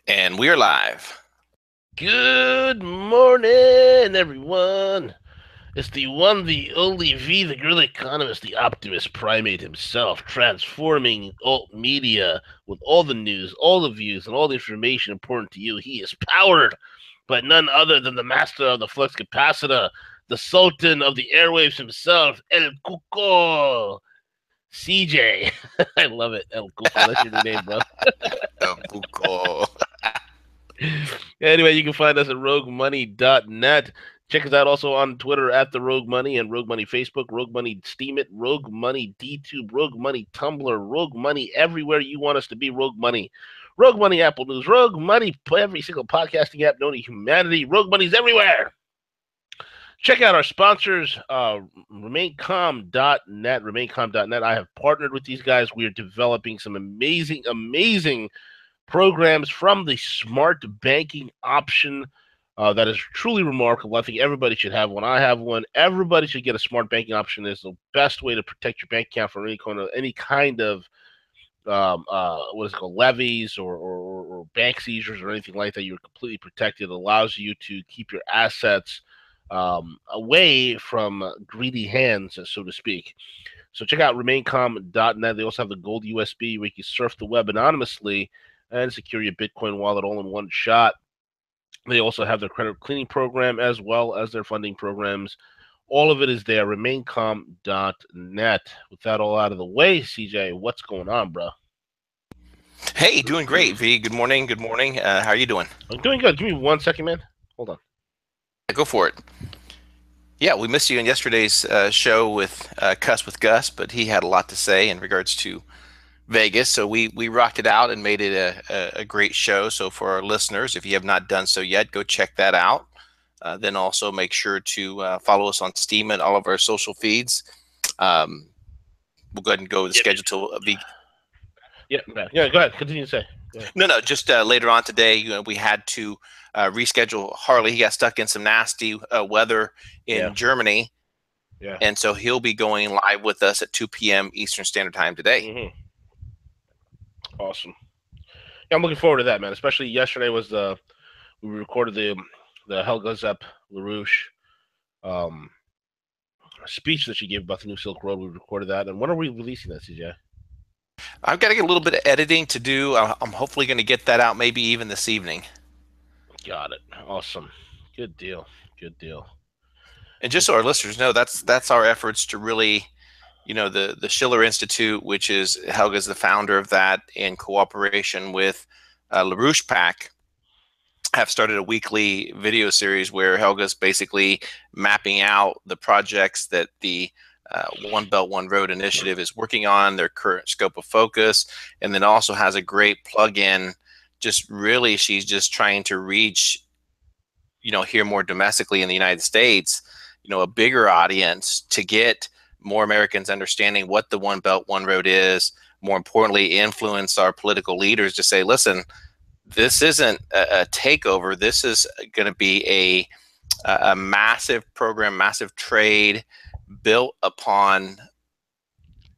And we are live. Good morning, everyone. It's the one, the only V, the guerrilla economist, the optimist primate himself, transforming alt media with all the news, all the views, and all the information important to you. He is powered by none other than the master of the flux capacitor, the sultan of the airwaves himself, El Cuco. CJ. I love it, El Cuco. That's your new name, bro. Buko. Anyway, you can find us at roguemoney.net. Check us out also on Twitter at the Rogue Money and Rogue Money Facebook, Rogue Money Steam It, Rogue Money DTube, Rogue Money Tumblr, Rogue Money everywhere you want us to be. Rogue Money, Rogue Money Apple News, Rogue Money every single podcasting app known to humanity. Rogue Money's everywhere. Check out our sponsors, RemainCalm.net. RemainCalm.net. I have partnered with these guys. We are developing some amazing programs from the smart banking option that is truly remarkable. I think everybody should have one. I have one. Everybody should get a smart banking option. It's the best way to protect your bank account from any kind of what is it called, levies or bank seizures or anything like that. You're completely protected. It allows you to keep your assets away from greedy hands, so to speak. So check out RemainCalm.net. They also have the Gold USB where you can surf the web anonymously and secure your Bitcoin wallet all in one shot. They also have their credit cleaning program as well as their funding programs. All of it is there, RemainCalm.net. With that all out of the way, CJ, what's going on, bro? Hey, doing great, V. Good morning. Good morning. How are you doing? I'm doing good. Give me 1 second, man. Hold on. Go for it. Yeah, we missed you in yesterday's show with Cuss with Gus, but he had a lot to say in regards to Vegas, so we rocked it out and made it a great show. So for our listeners, if you have not done so yet, go check that out. Then also make sure to follow us on Steam and all of our social feeds. We'll go ahead and go with the schedule till Yeah, go ahead. Continue to say. No, just later on today, we had to reschedule Harley. He got stuck in some nasty weather in Germany. Yeah. And so he'll be going live with us at 2 p.m. Eastern Standard Time today. Mm-hmm. Awesome. Yeah, I'm looking forward to that, man. Especially yesterday was we recorded the Helga Zepp LaRouche speech that she gave about the new Silk Road. We recorded that. And when are we releasing that, CJ? I've got to get a little bit of editing to do. I'm hopefully going to get that out maybe even this evening. Got it. Awesome. Good deal. And just so our listeners know, that's our efforts to really, the Schiller Institute, which is Helga's the founder of that, in cooperation with LaRouche PAC, have started a weekly video series where Helga's basically mapping out the projects that the One Belt, One Road initiative is working on, their current scope of focus, and then also has a great plug-in. Just really, she's just trying to reach, here more domestically in the United States, a bigger audience, to get more Americans understanding what the One Belt, One Road is. More importantly, influence our political leaders to say, listen, this isn't a takeover. This is going to be a massive program, massive trade built upon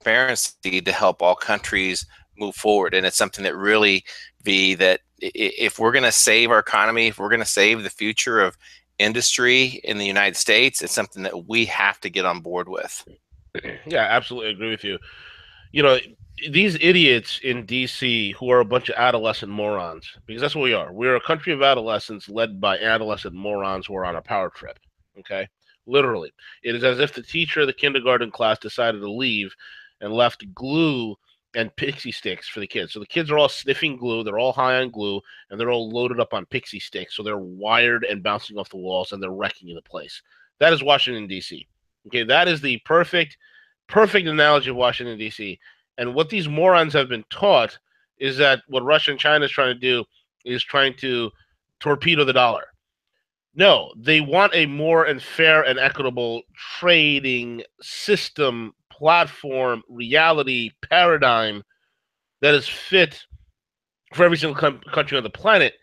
transparency to help all countries move forward. And it's something that really, that if we're going to save our economy, if we're going to save the future of industry in the United States, it's something that we have to get on board with. Yeah, absolutely agree with you. These idiots in DC who are a bunch of adolescent morons, because that's what we are. We're a country of adolescents led by adolescent morons who are on a power trip. Okay? Literally. It is as if the teacher of the kindergarten class decided to leave and left glue and pixie sticks for the kids. So the kids are all sniffing glue, they're all high on glue, and they're all loaded up on pixie sticks. So they're wired and bouncing off the walls, and they're wrecking the place. That is Washington, D.C. Okay, that is the perfect analogy of Washington, D.C. And what these morons have been taught is that what Russia and China is trying to do is trying to torpedo the dollar. No, they want a more and fair and equitable trading system, platform, reality, paradigm that is fit for every single country on the planet.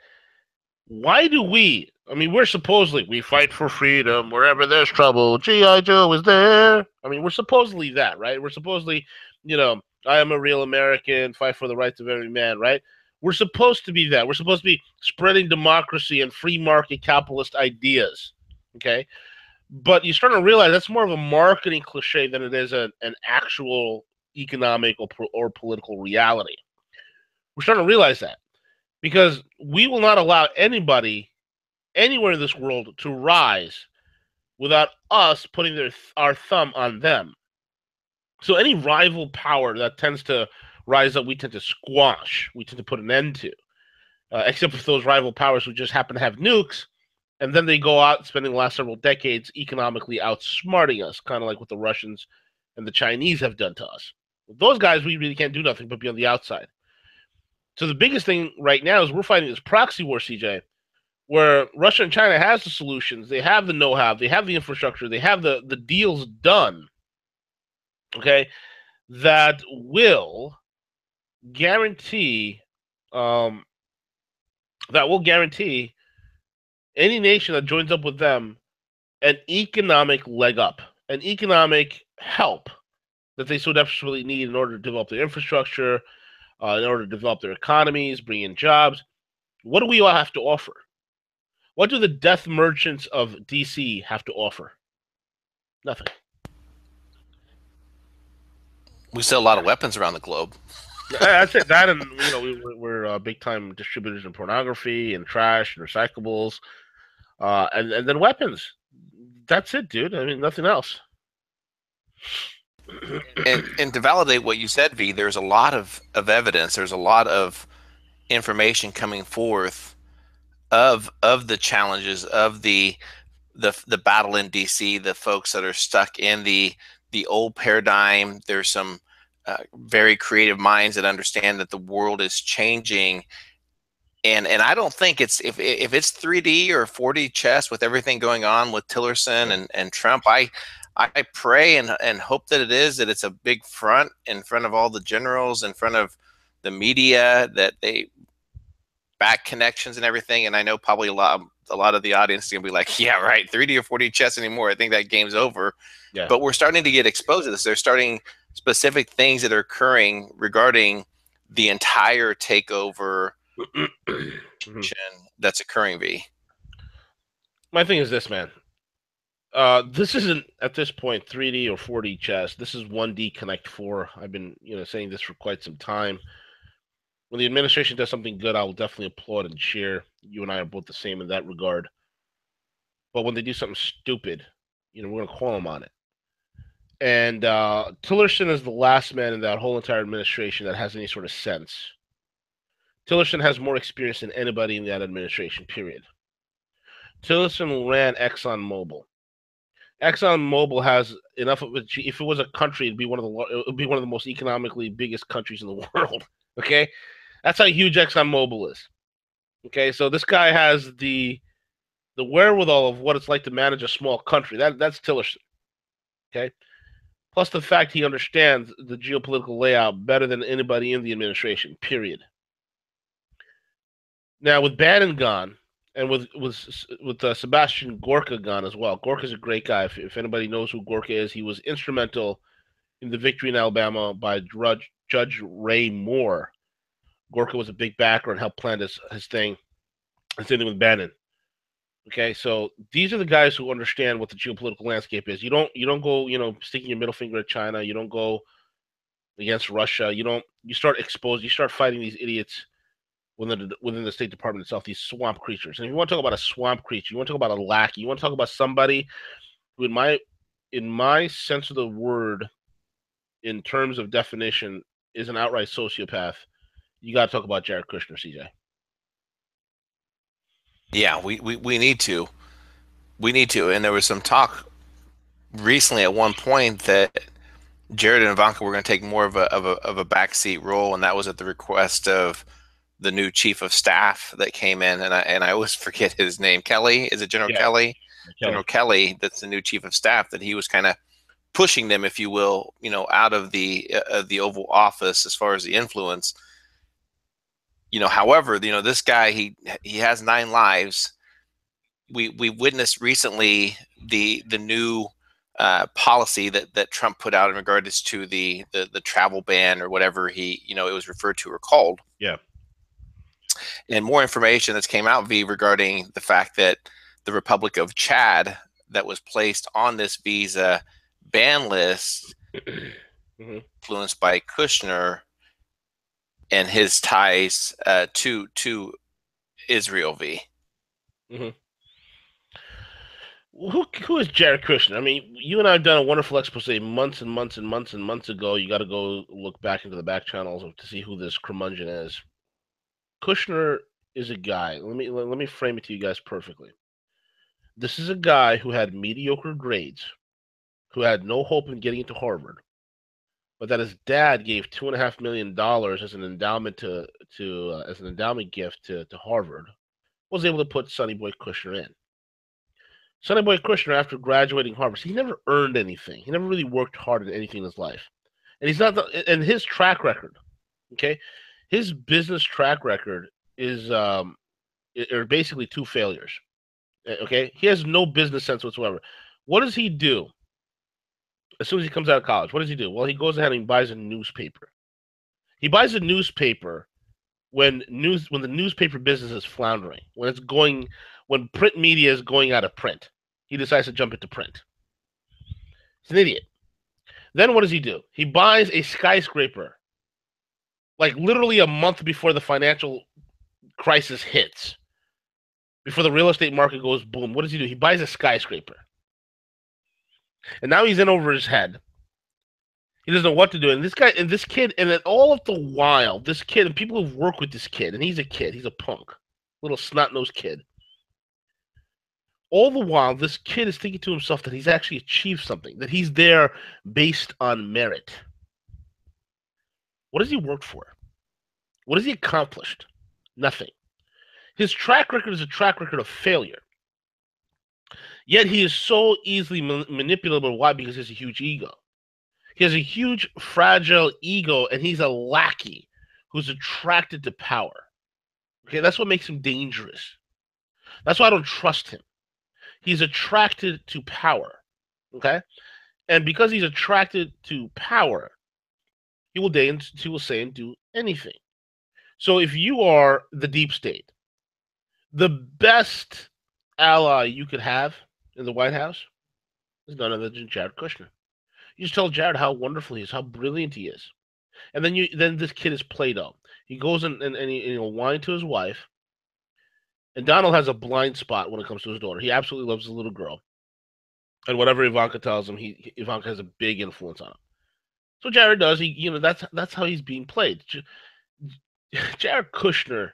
Why do we we fight for freedom wherever there's trouble. G.I. Joe is there. We're supposedly that, right? We're supposedly, I am a real American, fight for the rights of every man, right? We're supposed to be that. We're supposed to be spreading democracy and free market capitalist ideas. Okay. But you're starting to realize that's more of a marketing cliche than it is an actual economic or political reality. We're starting to realize that because we will not allow anybody anywhere in this world to rise without us putting our thumb on them. So any rival power that tends to rise up, we tend to squash. We tend to put an end to. Except for those rival powers who just happen to have nukes, and then they go out spending the last several decades economically outsmarting us, kind of like what the Russians and the Chinese have done to us. With those guys, we really can't do nothing but be on the outside. So the biggest thing right now is we're fighting this proxy war, CJ, where Russia and China has the solutions, they have the know-how, they have the infrastructure, they have the deals done, okay, that will guarantee um, any nation that joins up with them an economic leg up, an economic help that they so desperately need in order to develop their infrastructure, in order to develop their economies, bring in jobs. What do we all have to offer? What do the death merchants of DC have to offer? Nothing. We sell a lot of weapons around the globe. That's it. That and we're big time distributors in pornography and trash and recyclables, and then weapons. That's it, dude. I mean, nothing else. And to validate what you said, V, there's a lot of evidence. There's a lot of information coming forth of the challenges of the battle in DC, the folks that are stuck in the old paradigm. There's some very creative minds that understand that the world is changing, and I don't think it's if it's 3D or 4D chess with everything going on with Tillerson and Trump. I pray and hope that it is, that it's a big front in front of all the generals, in front of the media, that they back connections and everything. And I know probably a lot of the audience is gonna be like, yeah, right, 3D or 4D chess anymore. I think that game's over. Yeah. But we're starting to get exposed to this. They're starting specific things that are occurring regarding the entire takeover that's occurring, V. My thing is this, man. This isn't at this point 3D or 4D chess. This is 1D Connect 4. I've been saying this for quite some time. When the administration does something good, I will definitely applaud and cheer. You and I are both the same in that regard. But when they do something stupid, we're going to call them on it. And Tillerson is the last man in that whole entire administration that has any sort of sense. Tillerson has more experience than anybody in that administration, period. Tillerson ran ExxonMobil. ExxonMobil has enough of it. If it was a country, it would be one of the most economically biggest countries in the world. Okay, that's how huge ExxonMobil is. Okay, so this guy has the wherewithal of what it's like to manage a small country. That's Tillerson. Okay, plus the fact he understands the geopolitical layout better than anybody in the administration. Period. Now with Bannon gone, and with Sebastian Gorka gone as well. Gorka's a great guy. If anybody knows who Gorka is, he was instrumental in the victory in Alabama by Judge Ray Moore. Gorka was a big backer and helped plan his thing. The same thing with Bannon. Okay, so these are the guys who understand what the geopolitical landscape is. You don't go sticking your middle finger at China. You don't go against Russia. You start fighting these idiots within the State Department itself, these swamp creatures. And if you want to talk about a swamp creature, you want to talk about a lackey, you want to talk about somebody who, in my sense of the word, in terms of definition, is an outright sociopath, you got to talk about Jared Kushner, CJ. Yeah, we need to. We need to. And there was some talk recently at one point that Jared and Ivanka were going to take more of a backseat role, and that was at the request of the new chief of staff that came in, and I always forget his name. Kelly, is it General Kelly? General Kelly, that's the new chief of staff, that he was kind of pushing them, if you will, out of the Oval Office as far as the influence. However, this guy, he has 9 lives. We witnessed recently the new policy that Trump put out in regards to the travel ban, or whatever it was referred to or called. Yeah. And more information that's came out, V, regarding the fact that the Republic of Chad that was placed on this visa ban list, influenced by Kushner and his ties to Israel, V. Who is Jared Kushner? I mean, you and I have done a wonderful expose months and months and months and months ago. You got to go look back into the back channels to see who this curmudgeon is. Kushner is a guy. Let me frame it to you guys perfectly. This is a guy who had mediocre grades, who had no hope in getting into Harvard, but that his dad gave $2.5 million as an endowment as an endowment gift to Harvard, was able to put Sonny Boy Kushner in. Sonny Boy Kushner, after graduating Harvard, he never earned anything. He never really worked hard at anything in his life, and he's not. And his track record, okay, his business track record is are basically two failures. Okay, he has no business sense whatsoever. What does he do as soon as he comes out of college? What does he do? Well, he goes ahead and he buys a newspaper. He buys a newspaper when the newspaper business is floundering, when print media is going out of print. He decides to jump into print. He's an idiot. Then what does he do? He buys a skyscraper, like literally a month before the financial crisis hits, before the real estate market goes boom. What does he do? He buys a skyscraper. And now he's in over his head. He doesn't know what to do. And this kid, and then all of the while, this kid, and people who've worked with this kid, and he's a kid, he's a punk, little snot-nosed kid. All the while, this kid is thinking to himself that he's actually achieved something, that he's there based on merit. What does he work for? What has he accomplished? Nothing. His track record is a track record of failure. Yet he is so easily manipulable. Why? Because he has a huge ego. He has a huge, fragile ego, and he's a lackey who's attracted to power. Okay, that's what makes him dangerous. That's why I don't trust him. He's attracted to power. Okay? And because he's attracted to power, he will say and do anything. So if you are the deep state, the best ally you could have in the White House is none other than Jared Kushner. You just tell Jared how wonderful he is, how brilliant he is. And then this kid is Play-Doh. He goes and he'll whine to his wife. And Donald has a blind spot when it comes to his daughter. He absolutely loves the little girl. And whatever Ivanka tells him, Ivanka has a big influence on him. So Jared does. That's how he's being played. Jared Kushner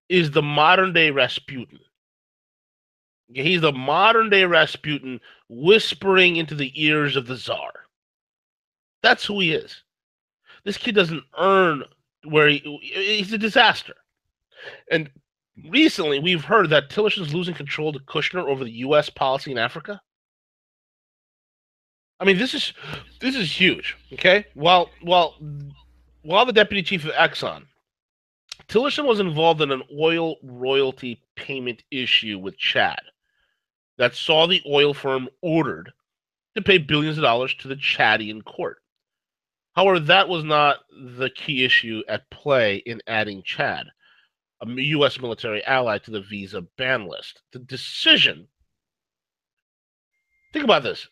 is the modern day Rasputin. He's the modern day Rasputin whispering into the ears of the Tsar. That's who he is. This kid doesn't earn he's a disaster. And recently we've heard that Tillerson's losing control to Kushner over the U.S. policy in Africa. I mean, this is huge. Okay, while the deputy chief of Exxon, Tillerson was involved in an oil royalty payment issue with Chad that saw the oil firm ordered to pay billions of dollars to the Chadian court. However, that was not the key issue at play in adding Chad, a U.S. military ally, to the visa ban list. The decision, think about this,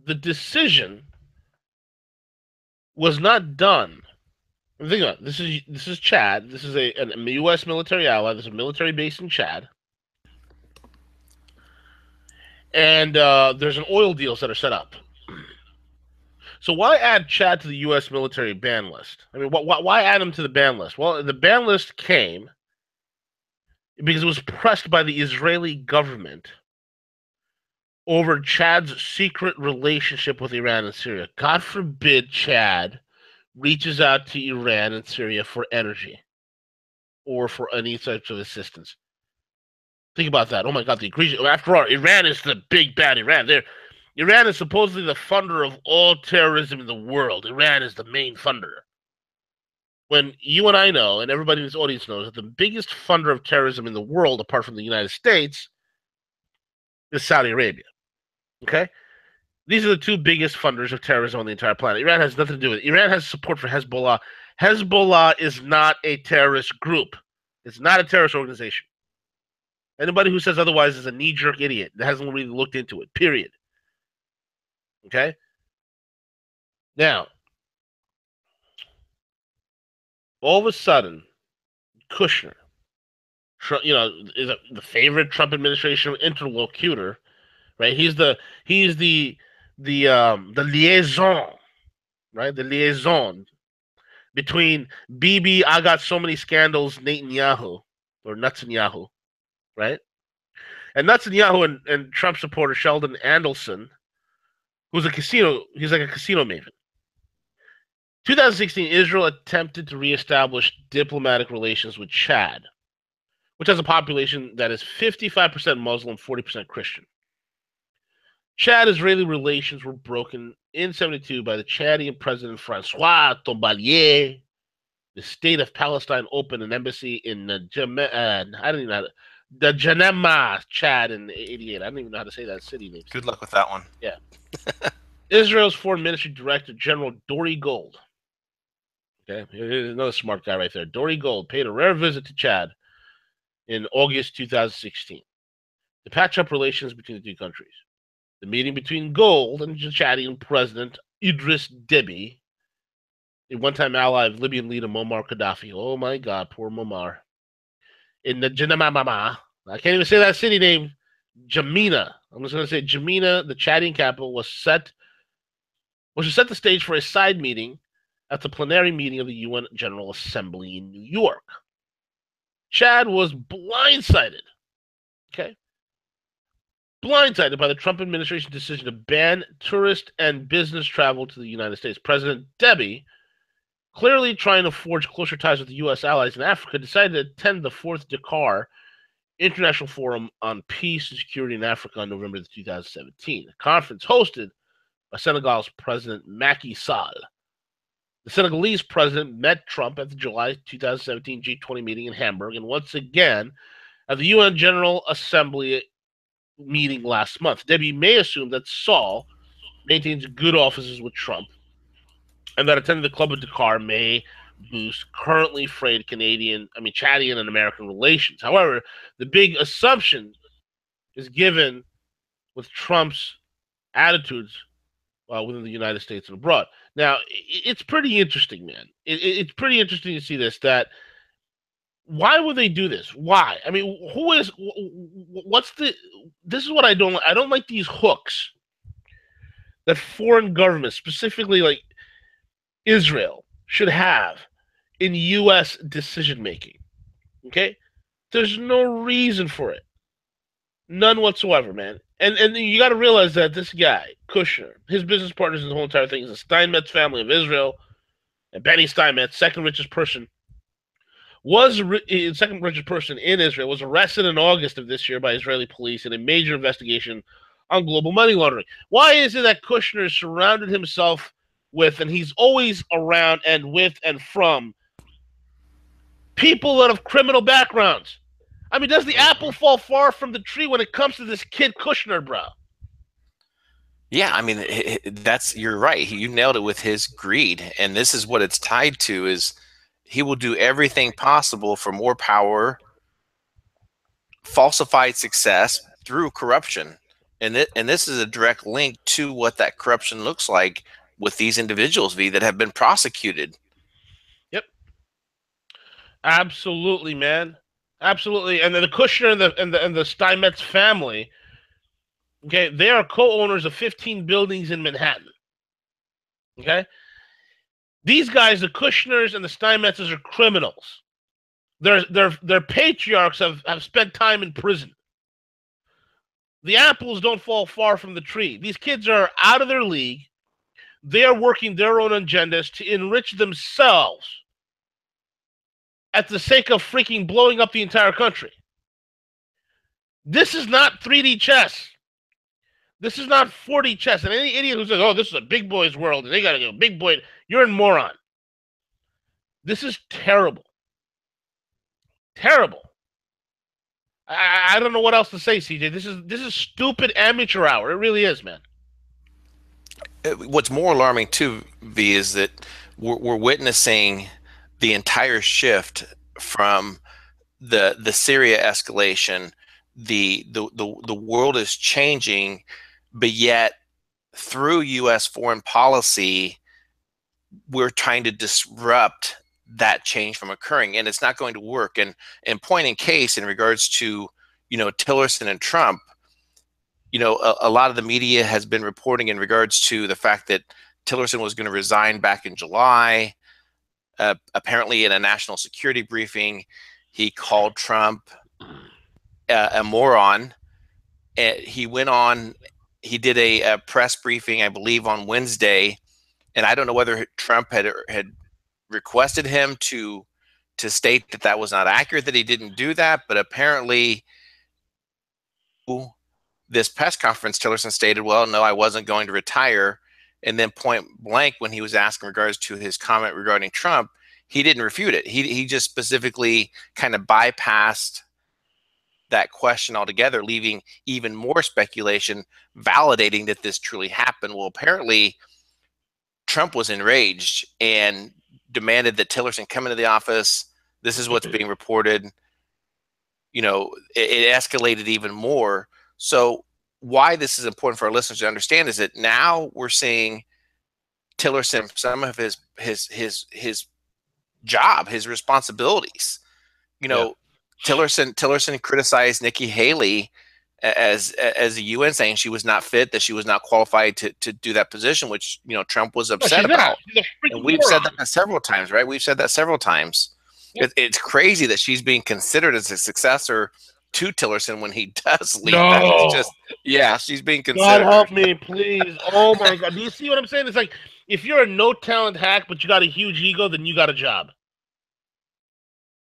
the decision was not done. Think about it. This is Chad. This is a U.S. military ally. This is a military base in Chad. And there's an oil deals that are set up. So why add Chad to the U.S. military ban list? I mean, why add him to the ban list? Well, the ban list came because it was pressed by the Israeli government over Chad's secret relationship with Iran and Syria. God forbid Chad reaches out to Iran and Syria for energy or for any types of assistance. Think about that. Oh my God, the egregious. After all, Iran is the big bad Iran. Iran is supposedly the funder of all terrorism in the world. Iran is the main funder. When you and I know, and everybody in this audience knows, that the biggest funder of terrorism in the world, apart from the United States, is Saudi Arabia. Okay? These are the two biggest funders of terrorism on the entire planet. Iran has nothing to do with it. Iran has support for Hezbollah. Hezbollah is not a terrorist group. It's not a terrorist organization. Anybody who says otherwise is a knee-jerk idiot that hasn't really looked into it, period. Okay? Now, all of a sudden, Kushner, is the favorite Trump administration interlocutor, right? He's the liaison, right? The liaison between Bibi, I got so many scandals, Netanyahu, or Netanyahu, right? And Netanyahu and Trump supporter Sheldon Adelson, he's like a casino maven. 2016, Israel attempted to reestablish diplomatic relations with Chad, which has a population that is 55% Muslim, 40% Christian. Chad-Israeli relations were broken in 1972 by the Chadian President Francois Tombalier. The state of Palestine opened an embassy in the Janema, Chad in 1988. I don't even know how to say that city name. Good luck with that one. Yeah. Israel's Foreign Ministry Director General Dori Gold. Okay, here's another smart guy right there. Dori Gold paid a rare visit to Chad in August 2016 to patch up relations between the two countries. The meeting between Gold and the Chadian President Idris Deby, a one-time ally of Libyan leader Muammar Gaddafi. Oh my God, poor Muammar. In the Janamama, I can't even say that city name, Jamina. I'm just going to say Jamina, the Chadian capital, was set the stage for a side meeting at the plenary meeting of the UN General Assembly in New York. Chad was blindsided, okay? Blindsided by the Trump administration's decision to ban tourist and business travel to the United States. President Deby, clearly trying to forge closer ties with the U.S. allies in Africa, decided to attend the 4th Dakar International Forum on Peace and Security in Africa on November 2017. The conference hosted by Senegal's President Macky Sall. The Senegalese president met Trump at the July 2017 G20 meeting in Hamburg and once again at the UN General Assembly meeting last month. Deby may assume that Sall maintains good offices with Trump and that attending the Club of Dakar may boost currently frayed Chadian and American relations. However, the big assumption is given with Trump's attitudes within the United States and abroad. Now, it's pretty interesting, man. It's pretty interesting to see this, that why would they do this? Why? I mean, this is what I don't like. I don't like these hooks that foreign governments, specifically like Israel, should have in U.S. decision-making, okay? There's no reason for it. None whatsoever, man. And you got to realize that this guy, Kushner, his business partners in the whole entire thing is the Steinmetz family of Israel, and Benny Steinmetz, second richest person in Israel, was arrested in August of this year by Israeli police in a major investigation on global money laundering. Why is it that Kushner surrounded himself with, and he's always around and with and from, people that have criminal backgrounds? I mean, does the apple fall far from the tree when it comes to this kid Kushner, bro? Yeah, I mean, you're right. You nailed it with his greed, and this is what it's tied to: is he will do everything possible for more power, falsified success through corruption, and this is a direct link to what that corruption looks like with these individuals, that have been prosecuted. Yep, absolutely, man. Absolutely, and then the Kushner and the Steinmetz family, okay, they are co-owners of 15 buildings in Manhattan. Okay, these guys, the Kushners and the Steinmetzes, are criminals. Their patriarchs have spent time in prison. The apples don't fall far from the tree. These kids are out of their league. They are working their own agendas to enrich themselves at the sake of freaking blowing up the entire country. This is not 3D chess. This is not 4D chess. And any idiot who says, oh, this is a big boy's world and they got to go big boy, you're a moron. This is terrible. Terrible. I don't know what else to say, CJ. This is stupid amateur hour. It really is, man. What's more alarming, too, V, is that we're witnessing the entire shift from the Syria escalation. The world is changing, but yet through U.S. foreign policy, we're trying to disrupt that change from occurring, and it's not going to work. And point in case, in regards to Tillerson and Trump, a lot of the media has been reporting in regards to the fact that Tillerson was going to resign back in July. Apparently, in a national security briefing, he called Trump a moron. He went on. He did a press briefing, I believe, on Wednesday, and I don't know whether Trump had requested him to state that that was not accurate, that he didn't do that, but apparently this press conference, Tillerson stated, well, no, I wasn't going to retire. And then point blank, when he was asked in regards to his comment regarding Trump, he didn't refute it. He just specifically kind of bypassed that question altogether, leaving even more speculation, validating that this truly happened. Well, apparently Trump was enraged and demanded that Tillerson come into the office. This is what's being reported. It escalated even more. So why this is important for our listeners to understand is that now we're seeing Tillerson, some of his job, his responsibilities. Yeah. Tillerson criticized Nikki Haley as a UN, saying she was not fit, that she was not qualified to do that position, which Trump was No, upset she's not. about. She's a And freaking we've said moron. that several times, right? We've said that several times. Yep. It's crazy that she's being considered as a successor to Tillerson when he does leave. That is No. just, yeah, she's being God considered. help me, please. Oh my God. Do you see what I'm saying? It's like if you're a no talent hack, but you got a huge ego, then you got a job.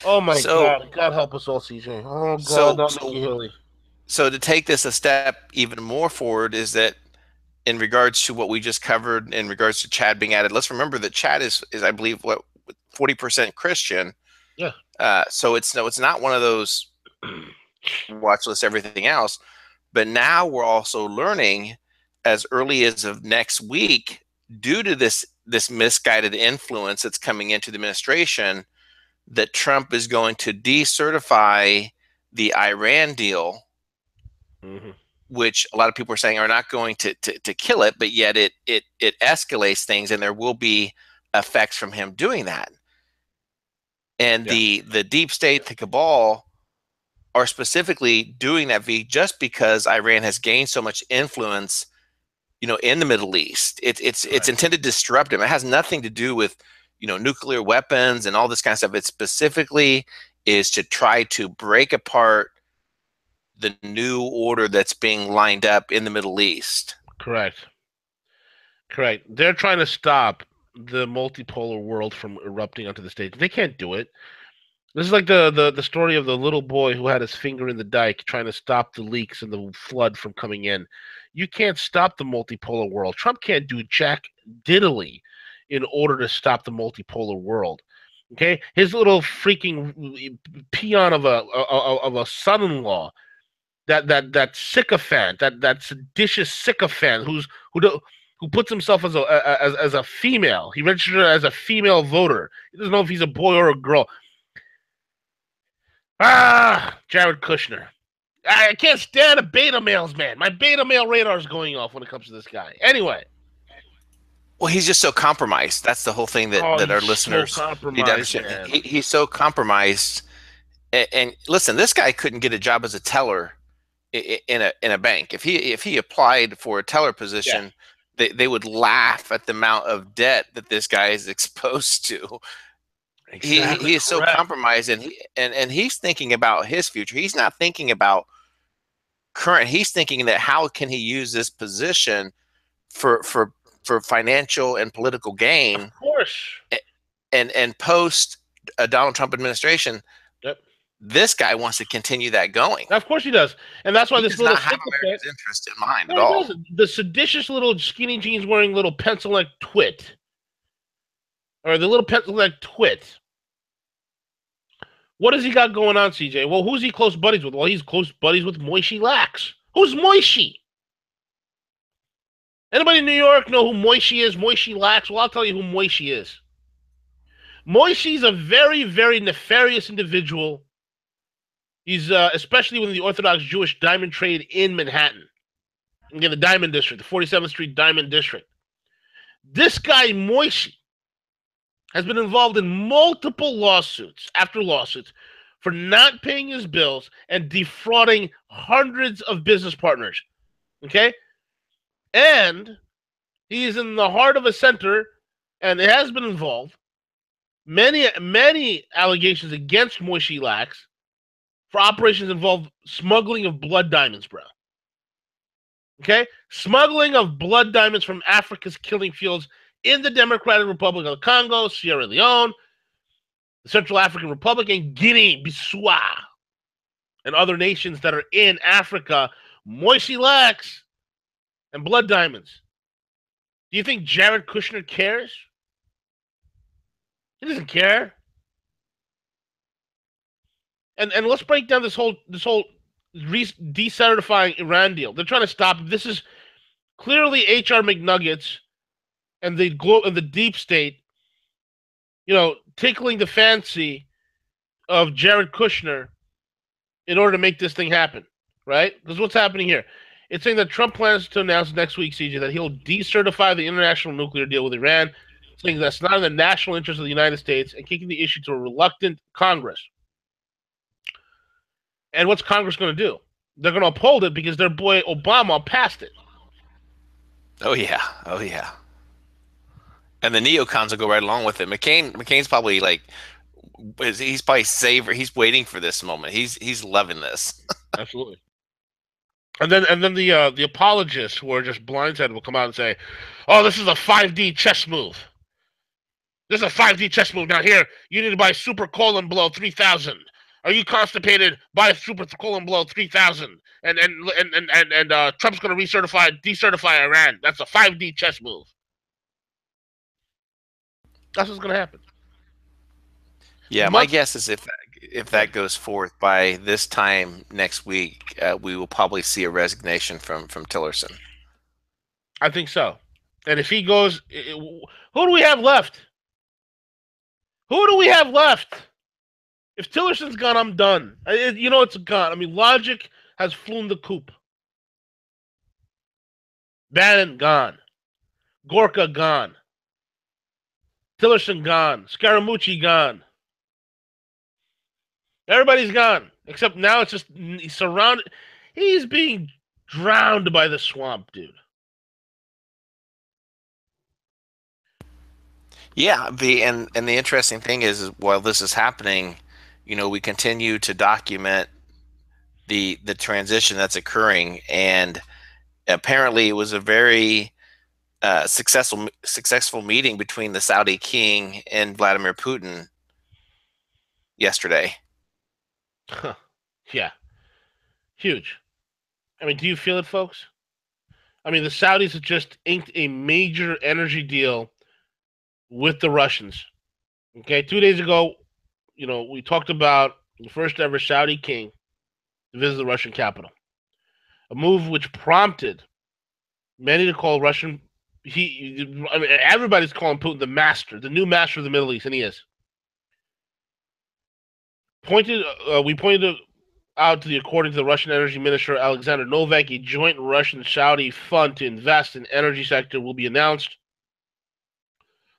Oh my So, God. God help us all, CJ. Oh God, so, not so, Nikki Haley. so to take this a step even more forward is that in regards to what we just covered in regards to Chad being added, let's remember that Chad is I believe, what, 40% Christian. Yeah. So it's not one of those watch lists, everything else. But now we're also learning, as early as of next week, due to this misguided influence that's coming into the administration, that Trump is going to decertify the Iran deal, Mm-hmm. which a lot of people are saying are not going to kill it, but yet it escalates things, and there will be effects from him doing that. And Yeah. the deep state, the cabal, are specifically doing that just because Iran has gained so much influence, in the Middle East. It's Correct. intended to disrupt him. It has nothing to do with, nuclear weapons and all this kind of stuff. It specifically is to try to break apart the new order that's being lined up in the Middle East. Correct. Correct. They're trying to stop the multipolar world from erupting onto the stage. They can't do it. This is like the story of the little boy who had his finger in the dike trying to stop the leaks and the flood from coming in. You can't stop the multipolar world. Trump can't do jack diddly in order to stop the multipolar world. Okay, his little freaking peon of a son-in-law, that sycophant, that seditious sycophant who puts himself as a female. He registered as a female voter. He doesn't know if he's a boy or a girl. Jared Kushner. I can't stand a beta males, man. My beta male radar is going off when it comes to this guy. Anyway. Well, he's just so compromised. That's the whole thing Oh, that our he's so listeners need to compromised, understand. man. He's so compromised. And listen, this guy couldn't get a job as a teller in a bank. If he applied for a teller Yeah, position, they would laugh at the amount of debt that this guy is exposed to. He exactly is so correct. compromised, and he's thinking about his future. He's not thinking about current. He's thinking that how can he use this position for for for financial and political Of gain, course. and post a Donald Trump administration, Yep. this guy wants to continue that going. Of course he does. And that's why He this does little not have sycophant. America's interest in mind at No, he all. doesn't. The seditious little skinny jeans wearing little pencil neck twit. Or the little pencil neck twit. What has he got going on, CJ? Well, who's he close buddies with? Well, he's close buddies with Moishi Lax. Who's Moishi? Anybody in New York know who Moishi is? Moishi Lax? Well, I'll tell you who Moishi is. Moishi's a very, very nefarious individual. He's especially within the Orthodox Jewish diamond trade in Manhattan. Again, the Diamond District, the 47th Street Diamond District. This guy, Moishi, has been involved in multiple lawsuits after lawsuits for not paying his bills and defrauding hundreds of business partners. Okay? And he is in the heart of a center and it has been involved. Many allegations against Moishi Lax for operations involved smuggling of blood diamonds, bro. Okay? Smuggling of blood diamonds from Africa's killing fields in the Democratic Republic of the Congo, Sierra Leone, the Central African Republic, and Guinea-Bissau, and other nations that are in Africa. Moishi Lax and blood diamonds. Do you think Jared Kushner cares? He doesn't care. And let's break down this whole decertifying Iran deal. They're trying to stop it. This is clearly HR McNuggets and the deep state, tickling the fancy of Jared Kushner in order to make this thing happen, right? Because what's happening here? It's saying that Trump plans to announce next week, CJ, that he'll decertify the international nuclear deal with Iran, saying that's not in the national interest of the United States, and kicking the issue to a reluctant Congress. And what's Congress going to do? They're going to uphold it because their boy Obama passed it. Oh, yeah. And the neocons will go right along with it. McCain's probably he's waiting for this moment. He's loving this. Absolutely. And then the apologists who are just blindsided will come out and say, "Oh, this is a 5D chess move. This is a 5D chess move. Now here, you need to buy Super Colon Blow 3000. Are you constipated? Buy Super Colon Blow 3000. And Trump's going to decertify Iran. That's a 5D chess move." That's what's going to happen. Yeah, my guess is if that goes forth by this time next week, we will probably see a resignation from Tillerson. I think so. And if he goes, who do we have left? If Tillerson's gone, I'm done. It's gone. I mean, logic has flown the coop. Bannon gone. Gorka gone. Tillerson gone. Scaramucci gone. Everybody's gone. Except now it's just he's surrounded. He's being drowned by the swamp, dude. Yeah, the interesting thing is while this is happening, we continue to document the transition that's occurring, and apparently it was a very successful meeting between the Saudi king and Vladimir Putin yesterday. Yeah. Huge. I mean, do you feel it, folks? I mean, the Saudis have just inked a major energy deal with the Russians. Okay, 2 days ago, we talked about the first ever Saudi king to visit the Russian capital. A move which prompted many to call everybody's calling Putin the new master of the Middle East, and he is. We pointed out according to the Russian Energy Minister Alexander Novak, a joint Russian-Saudi fund to invest in energy sector will be announced.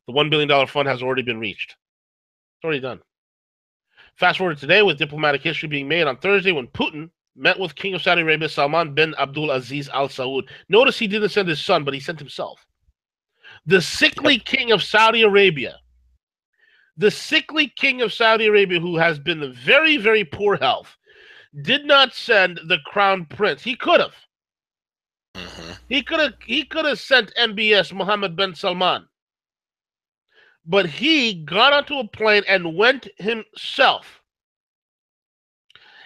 The $1 billion fund has already been reached. It's already done. Fast forward today with diplomatic history being made on Thursday when Putin met with King of Saudi Arabia Salman bin Abdul Aziz Al Saud. Notice he didn't send his son, but he sent himself. The sickly king of Saudi Arabia. The sickly king of Saudi Arabia, who has been in very, very poor health, did not send the crown prince. He could have. Mm-hmm. He could have sent MBS Mohammed bin Salman. But he got onto a plane and went himself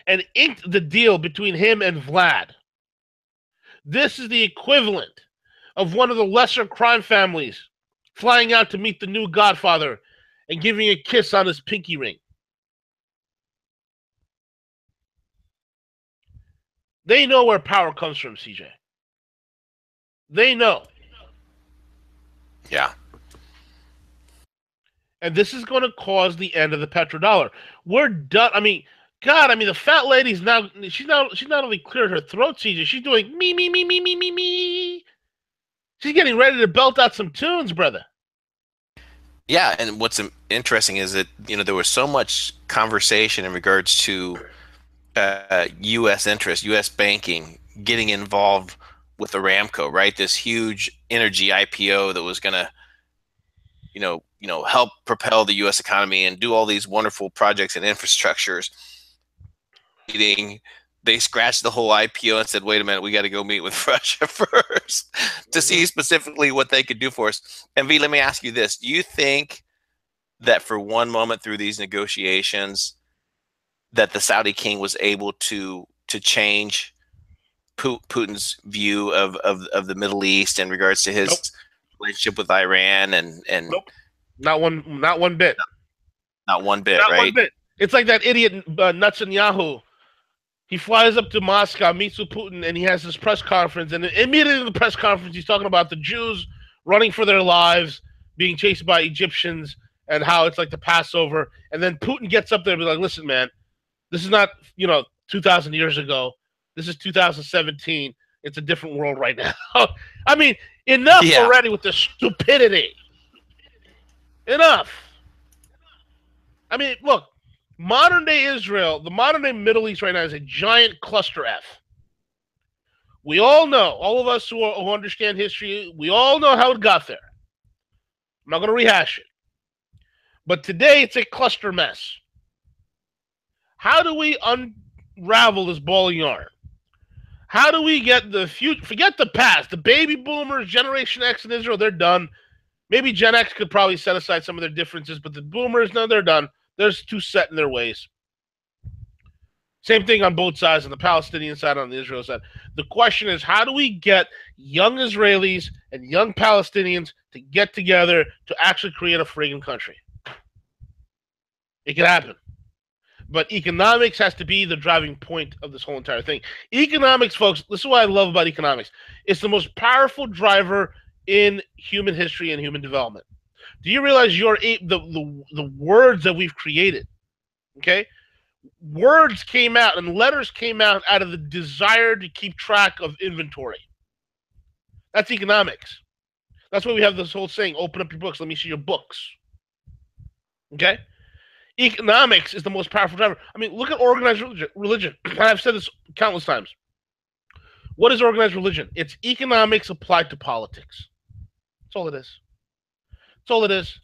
and inked the deal between him and Vlad. This is the equivalent of one of the lesser crime families flying out to meet the new godfather and giving a kiss on his pinky ring. They know where power comes from, CJ. They know. Yeah. And this is going to cause the end of the petrodollar. We're done. I mean, God, I mean, the fat lady's now, she's not only cleared her throat seizure, she's doing me, me, me, me, me, me, me. She's getting ready to belt out some tunes, brother. Yeah, and what's interesting is that there was so much conversation in regards to U.S. interest, U.S. banking getting involved with Aramco, right? This huge energy IPO that was going to, help propel the U.S. economy and do all these wonderful projects and infrastructures. They scratched the whole IPO and said, "Wait a minute, we got to go meet with Russia first to see specifically what they could do for us." And V, let me ask you this: do you think that for one moment through these negotiations, that the Saudi king was able to change Putin's view of the Middle East in regards to his Nope. relationship with Iran and Nope. Not one bit. not one bit, Not one right? bit. It's like that idiot Netanyahu. He flies up to Moscow, meets with Putin, and he has this press conference. And immediately in the press conference, he's talking about the Jews running for their lives, being chased by Egyptians, and how it's like the Passover. And then Putin gets up there and be like, "Listen, man, this is not 2,000 years ago. This is 2017. It's a different world right now." I mean, enough Yeah, already with the stupidity. Enough. I mean, look, modern day Israel, the modern day Middle East right now is a giant cluster F. We all know, all of us who understand history, we all know how it got there. I'm not going to rehash it. But today it's a cluster mess. How do we unravel this ball of yarn? How do we get the future? Forget the past. The baby boomers, Generation X in Israel, they're done. Maybe Gen X could probably set aside some of their differences, but the boomers, no, they're done. They're too set in their ways. Same thing on both sides, on the Palestinian side, on the Israel side. The question is, how do we get young Israelis and young Palestinians to get together to actually create a friggin' country? It can happen. But economics has to be the driving point of this whole entire thing. Economics, folks, this is what I love about economics. It's the most powerful driver in human history and human development. Do you realize the words that we've created? Okay, words came out and letters came out of the desire to keep track of inventory. That's economics. That's why we have this whole saying: "Open up your books. Let me see your books." Okay. Economics is the most powerful driver. I mean, look at organized religion. I've said this countless times. What is organized religion? It's economics applied to politics. That's all it is. That's all it is.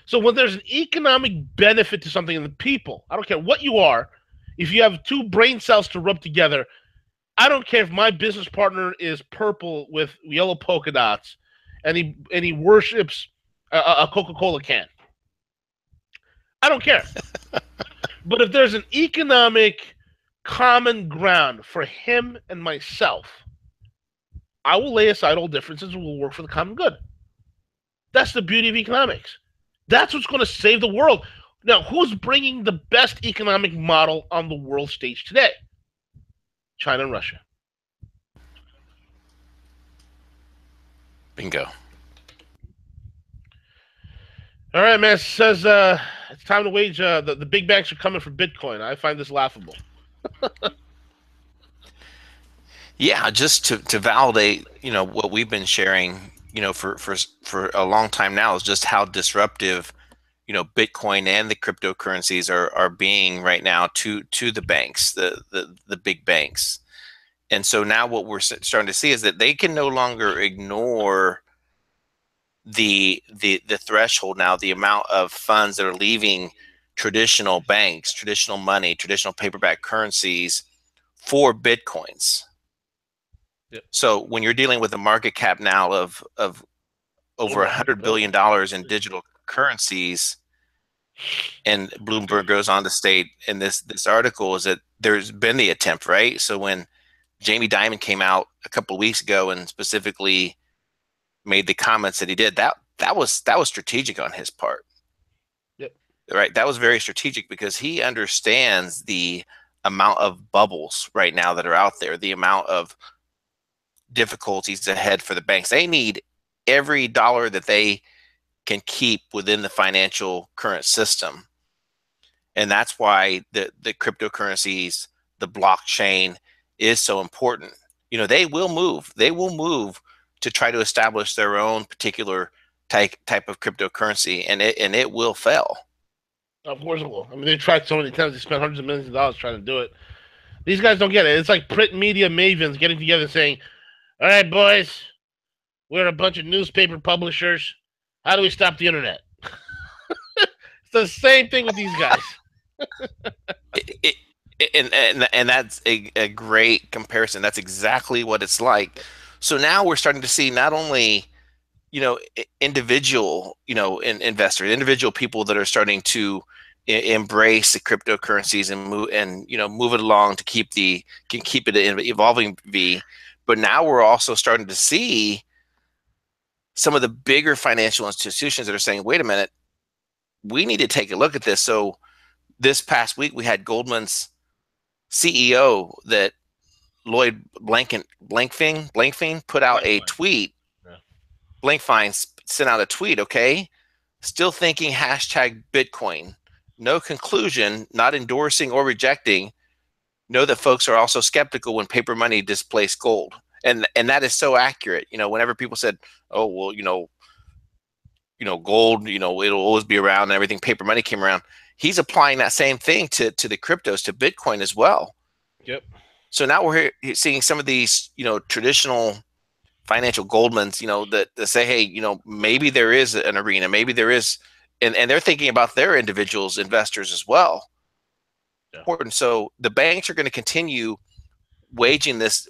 So when there's an economic benefit to something in the people, I don't care what you are, if you have two brain cells to rub together, I don't care if my business partner is purple with yellow polka dots and he worships a Coca-Cola can. I don't care. But if there's an economic common ground for him and myself, I will lay aside all differences and we'll work for the common good. That's the beauty of economics. That's what's going to save the world. Now, who's bringing the best economic model on the world stage today? China and Russia. bingo. All right, man. It says it's time to wage. The big banks are coming for Bitcoin. I find this laughable. Yeah, just to validate, what we've been sharing, for a long time now is just how disruptive, Bitcoin and the cryptocurrencies are being right now to the banks, the big banks. And so now what we're starting to see is that they can no longer ignore the threshold now, the amount of funds that are leaving traditional banks, traditional money, traditional paperback currencies for Bitcoins. Yep. So when you're dealing with a market cap now of over $100 billion in digital currencies, and Bloomberg goes on to state in this article is that there's been the attempt, right? So when Jamie Dimon came out a couple of weeks ago and specifically made the comments that he did, that was strategic on his part. Yep. Right? That was very strategic because he understands the amount of bubbles right now that are out there, the amount of difficulties ahead for the banks. They need every dollar that they can keep within the financial current system. And that's why the cryptocurrencies, the blockchain is so important. They will move. They will move to try to establish their own particular type of cryptocurrency, and it will fail. Of course it will. I mean, they tried so many times. They spent hundreds of millions of dollars trying to do it. These guys don't get it. It's like print media mavens getting together saying, "All right, boys, we're a bunch of newspaper publishers. How do we stop the internet?" It's the same thing with these guys. It, and that's a great comparison. That's exactly what it's like. So now we're starting to see not only individual investors, individual people that are starting to embrace the cryptocurrencies and move it along to keep it evolving, but now we're also starting to see some of the bigger financial institutions that are saying, wait a minute, we need to take a look at this. So this past week we had Goldman's CEO, that Lloyd Blankfein put out a tweet. Yeah. Blankfein sent out a tweet. Okay, still thinking hashtag Bitcoin. No conclusion, not endorsing or rejecting. Know that folks are also skeptical when paper money displaced gold. And that is so accurate. Whenever people said, oh, well, gold, it'll always be around and everything, paper money came around. He's applying that same thing to the cryptos, to Bitcoin as well. Yep. So now we're seeing some of these, traditional financial Goldmans, that say, hey, maybe there is an arena, maybe there is, and they're thinking about their individuals, investors as well. Yeah. Important. So the banks are going to continue waging this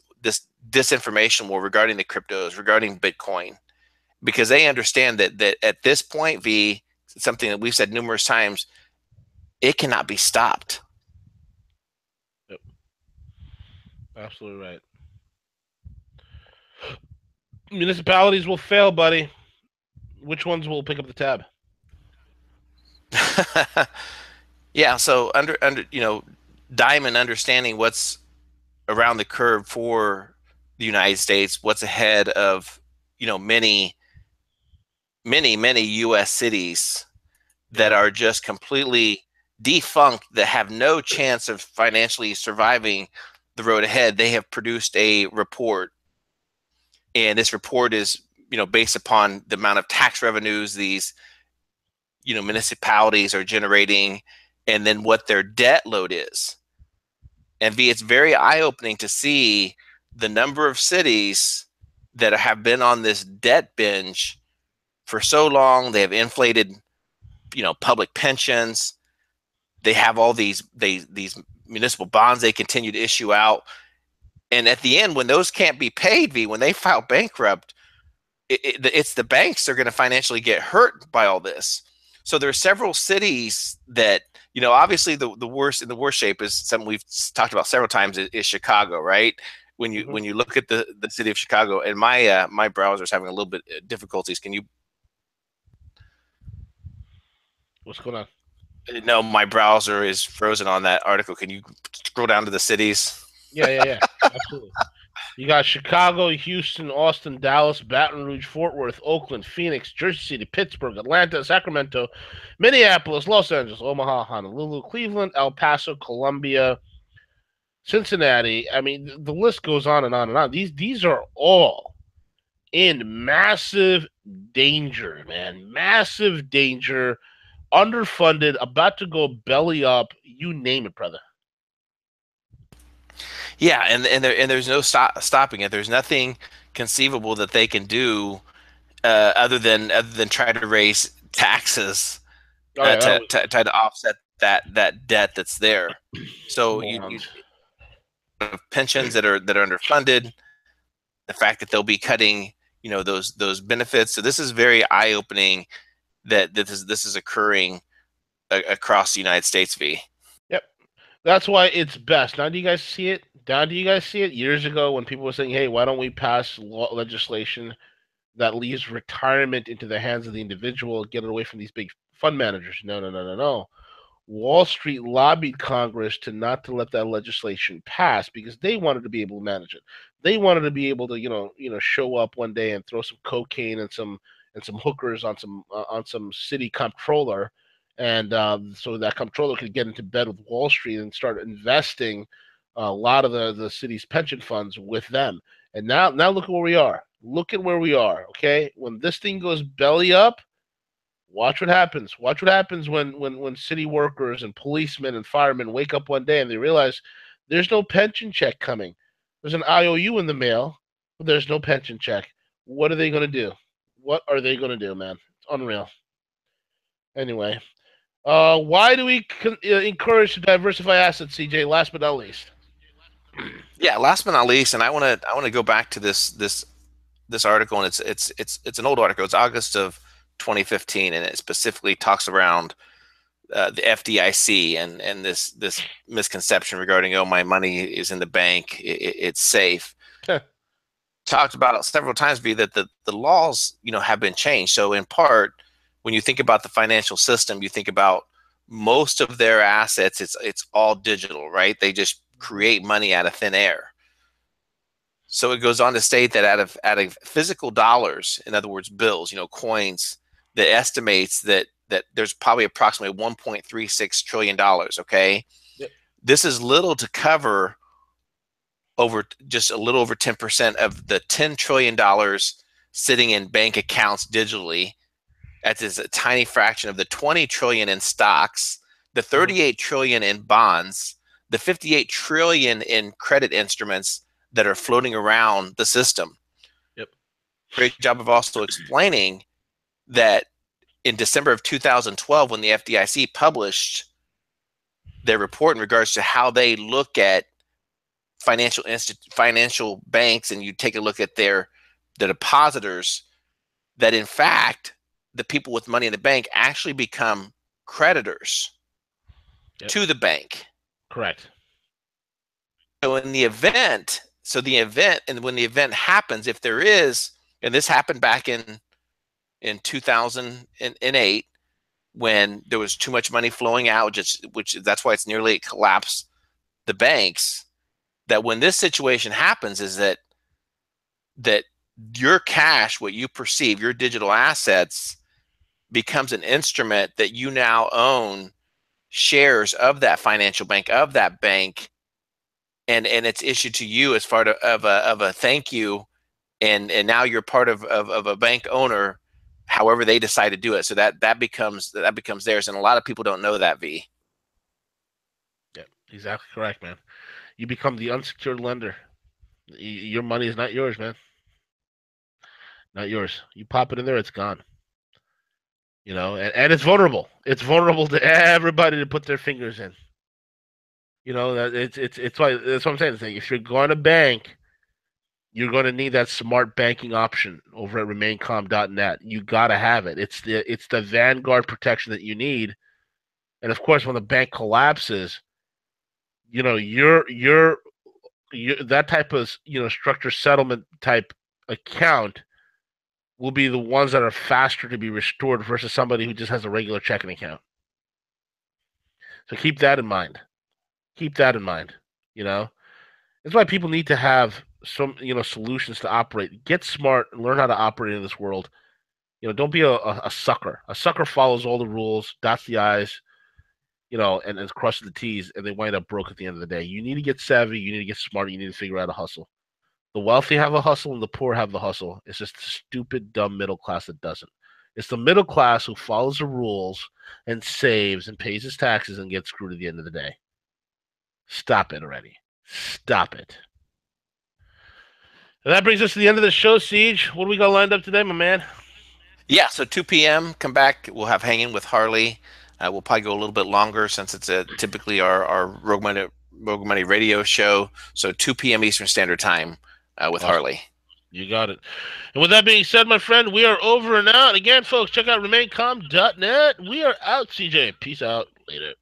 disinformation war regarding the cryptos, regarding Bitcoin, because they understand that at this point, something that we've said numerous times, it cannot be stopped. Yep. Absolutely right. Municipalities will fail, buddy. Which ones will pick up the tab? Yeah. So under Diamond understanding what's around the curve for the United States, what's ahead of many U.S. cities that are just completely defunct, that have no chance of financially surviving the road ahead. They have produced a report, and this report is based upon the amount of tax revenues these municipalities are generating, and then what their debt load is. And it's very eye-opening to see the number of cities that have been on this debt binge for so long. They have inflated public pensions. They have all these municipal bonds they continue to issue out, and at the end, when those can't be paid, when they file bankrupt, it's the banks that are going to financially get hurt by all this. So there are several cities that, obviously the worst, in the worst shape, is something we've talked about several times, is Chicago, right? When you look at the city of Chicago, and my browser is having a little bit of difficulties. Can you? What's going on? No, my browser is frozen on that article. Can you scroll down to the cities? Yeah. Absolutely. You got Chicago, Houston, Austin, Dallas, Baton Rouge, Fort Worth, Oakland, Phoenix, Jersey City, Pittsburgh, Atlanta, Sacramento, Minneapolis, Los Angeles, Omaha, Honolulu, Cleveland, El Paso, Columbia, Cincinnati. I mean, the list goes on and on and on. These are all in massive danger, man. Massive danger, underfunded, about to go belly up. You name it, brother. Yeah, and there's no stopping it. There's nothing conceivable that they can do other than try to raise taxes to try to offset that debt that's there. So you have pensions that are underfunded. The fact that they'll be cutting those benefits. So this is very eye opening that this is occurring across the United States. Yep. That's why it's best. Now, do you guys see it? Years ago when people were saying, hey, why don't we pass legislation that leaves retirement into the hands of the individual, get it away from these big fund managers? No. Wall Street lobbied Congress to let that legislation pass because they wanted to be able to manage it. They wanted to be able to, show up one day and throw some cocaine and some and some hookers on some city comptroller, and so that comptroller could get into bed with Wall Street and start investing a lot of the city's pension funds with them. And now look at where we are. Look at where we are. Okay, when this thing goes belly up, watch what happens. Watch what happens when city workers and policemen and firemen wake up one day and they realize there's no pension check coming. There's an IOU in the mail, but there's no pension check. What are they going to do? What are they going to do, man? It's unreal. Anyway, why do we encourage to diversify assets, CJ? Last but not least. Yeah, last but not least, and I want to go back to this article, and it's an old article. It's August of 2015, and it specifically talks around the FDIC and this misconception regarding, oh, my money is in the bank, it's safe. Talked about several times, be that the laws have been changed. So in part, when you think about the financial system, you think about most of their assets. It's all digital, right? They just create money out of thin air. So it goes on to state that out of physical dollars, in other words, bills, coins, that estimates that there's probably approximately $1.36 trillion. Okay. Yep. This is little to cover over just a little over 10% of the $10 trillion sitting in bank accounts digitally. That is a tiny fraction of the 20 trillion in stocks, the 38 trillion in bonds, the 58 trillion in credit instruments that are floating around the system. Yep. Great job of also explaining that in December of 2012, when the FDIC published their report in regards to how they look at financial banks, and you take a look at the depositors, that in fact the people with money in the bank actually become creditors to the bank. Correct. So when the event happens, if there is, and this happened back in 2008, when there was too much money flowing out, which that's why it's nearly collapsed the banks. That when this situation happens, is that your cash, what you perceive, your digital assets, becomes an instrument that you now own shares of that financial bank, of that bank, and it's issued to you as part of a thank you, and now you're part of a bank owner, however they decide to do it. So that becomes theirs, and a lot of people don't know that. V. Yeah, exactly correct, man. You become the unsecured lender. Your money is not yours, man. Not yours. You pop it in there, it's gone. And it's vulnerable. It's vulnerable to everybody to put their fingers in. That it's why that's what I'm saying. If you're going to bank, you're going to need that smart banking option over at remaincalm.net. You got to have it. It's the vanguard protection that you need. And of course, when the bank collapses, you're that type of structured settlement type account will be the ones that are faster to be restored versus somebody who just has a regular checking account. So keep that in mind. Keep that in mind. That's why people need to have some solutions to operate. Get smart and learn how to operate in this world. Don't be a sucker. A sucker follows all the rules, dots the I's, and crosses the T's, and they wind up broke at the end of the day. You need to get savvy. You need to get smart. You need to figure out a hustle. The wealthy have a hustle and the poor have the hustle. It's just the stupid, dumb middle class that doesn't. It's the middle class who follows the rules and saves and pays his taxes and gets screwed at the end of the day. Stop it already. Stop it. And that brings us to the end of the show, Siege. What do we got lined up today, my man? Yeah, so 2 p.m. Come back. We'll have Hanging with Harley. We'll probably go a little bit longer since it's typically our Rogue Money radio show. So 2 p.m. Eastern Standard Time with awesome. Harley. You got it. And with that being said, my friend, we are over and out. Again, folks, check out remaincalm.net. We are out, CJ. Peace out. Later.